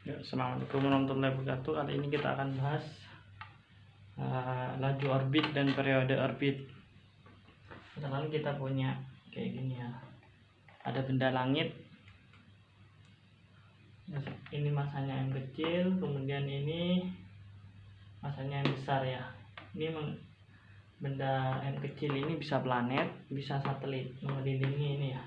Ya, Assalamualaikum warahmatullahi wabarakatuh. Kali ini kita akan bahas laju orbit dan periode orbit. Misalkan kita punya kayak gini ya, ada benda langit, ini masanya yang kecil, kemudian ini masanya yang besar ya. Ini benda yang kecil ini bisa planet, bisa satelit, mengelilingi ini ya,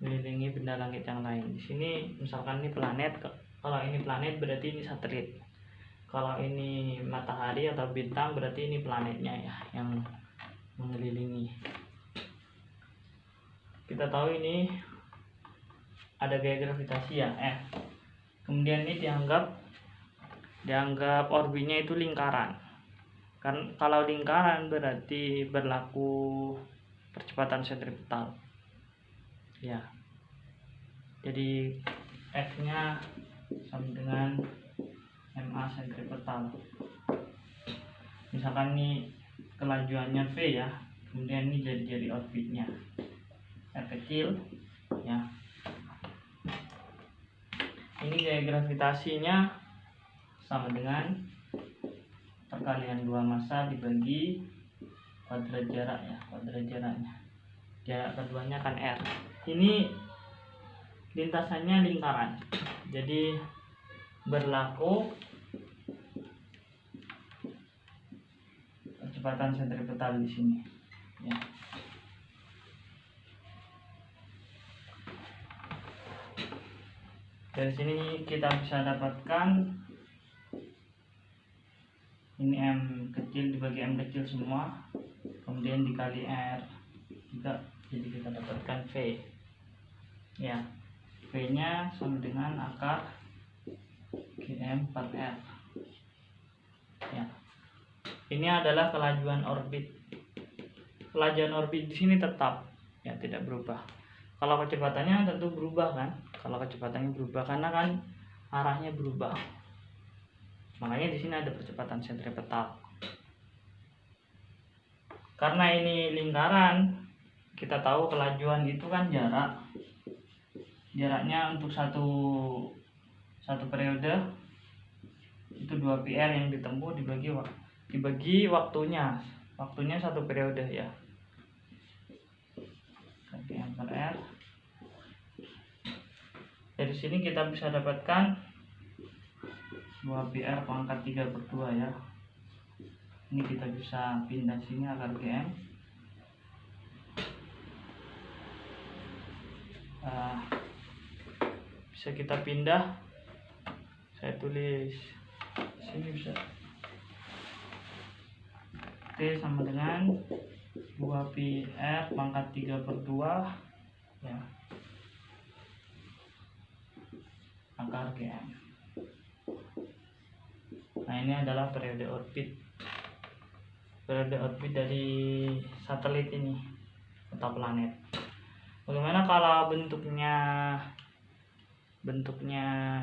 mengelilingi benda langit yang lain. Di sini misalkan ini planet. Kalau ini planet berarti ini satelit. Kalau ini matahari atau bintang berarti ini planetnya ya yang mengelilingi. Kita tahu ini ada gaya gravitasi ya, Kemudian ini dianggap orbitnya itu lingkaran. Kan kalau lingkaran berarti berlaku percepatan sentripetal. Ya. Jadi F-nya sama dengan MA sentripetal. Misalkan ini kelajuannya V ya, kemudian ini jadi orbitnya R kecil ya. Ini gaya gravitasinya sama dengan perkalian dua massa dibagi kuadrat jarak ya, kuadrat jaraknya. Jarak keduanya kan R. Ini lintasannya lingkaran, jadi berlaku percepatan sentripetal di sini ya. Dari sini kita bisa dapatkan ini M kecil dibagi M kecil semua, kemudian dikali R juga, jadi kita dapatkan V ya. V nya sama dengan akar GM per R ya. Ini adalah kelajuan orbit. Kelajuan orbit di sini tetap ya, tidak berubah. Kalau kecepatannya tentu berubah kan. Kalau kecepatannya berubah karena kan arahnya berubah. Makanya di sini ada percepatan sentripetal. Karena ini lingkaran, kita tahu kelajuan itu kan jarak. Jaraknya untuk satu periode itu 2πr yang ditempuh dibagi waktunya. Waktunya satu periode ya. M per R. Dari sini kita bisa dapatkan 2πr pangkat 3/2 ya. Ini kita bisa pindah sini akar GM. Bisa kita pindah, saya tulis sini bisa T sama dengan 2πr pangkat 3/2 ya, akar GM. Nah, ini adalah periode orbit. Periode orbit dari satelit ini atau planet. Bagaimana kalau bentuknya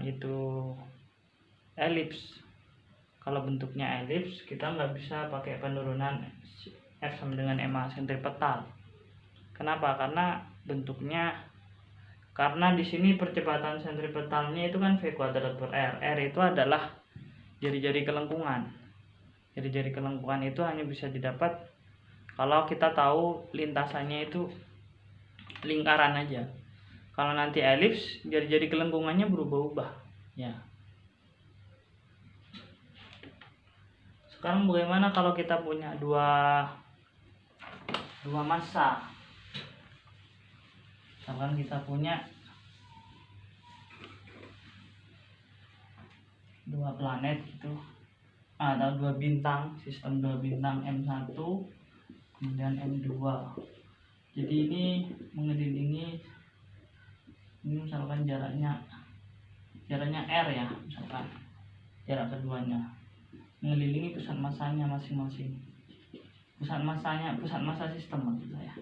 itu elips? Kalau bentuknya elips, kita nggak bisa pakai penurunan F sama dengan MA sentripetal. Kenapa? Karena di sini percepatan sentripetalnya itu kan V kuadrat per R. R itu adalah jari-jari kelengkungan. Jari-jari kelengkungan itu hanya bisa didapat kalau kita tahu lintasannya itu lingkaran aja. Kalau nanti elips, jari-jari kelengkungannya berubah-ubah ya. Sekarang bagaimana kalau kita punya dua massa? Misalkan kita punya dua planet gitu, atau dua bintang, sistem dua bintang M1 kemudian M2. Jadi ini mengelilingi, ini misalkan jaraknya R ya, misalkan jarak keduanya mengelilingi pusat masanya masing-masing. Pusat massa sistem maksud saya.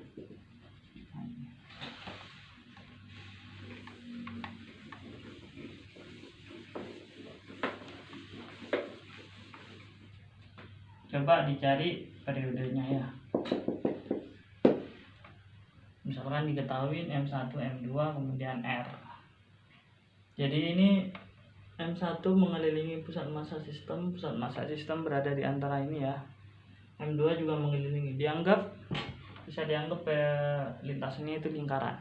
Coba dicari periodenya ya. Misalkan diketahui M1, M2, kemudian R. Jadi ini M1 mengelilingi pusat massa sistem berada di antara ini ya. M2 juga mengelilingi, bisa dianggap lintasannya itu lingkaran.